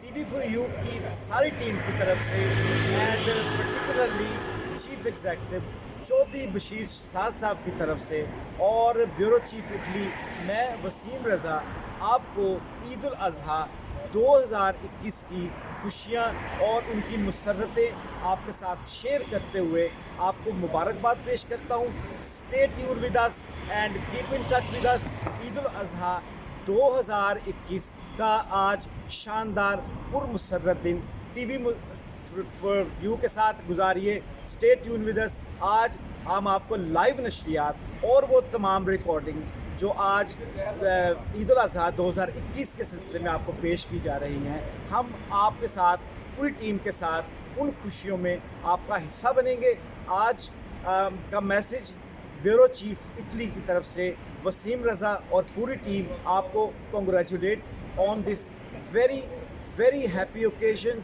TV for you की सारी team की तरफ से and particularly chief executive Chaudhary Bashir Saad साहब की तरफ से और ब्यूरो चीफ इटली मैं वसीम रज़ा आपको ईद उल अज़हा 2021 की खुशियाँ और उनकी मुसर्रतें आपके साथ शेयर करते हुए आपको मुबारकबाद पेश करता हूँ। Stay tune with us and keep in touch with us. Eid ul Azha 2021 का आज शानदार पुरमसर्रत दिन टीवी व्यू के साथ गुजारिए। Stay tune with us. आज हम आपको लाइव नशरियात और वो तमाम रिकॉर्डिंग जो आज ईद उल अज़हा 2021 के सिलसिले में आपको पेश की जा रही हैं, हम आपके साथ पूरी टीम के साथ उन खुशियों में आपका हिस्सा बनेंगे। आज का मैसेज ब्यूरो चीफ इटली की तरफ से वसीम रज़ा और पूरी टीम आपको congratulate on this very very happy occasion.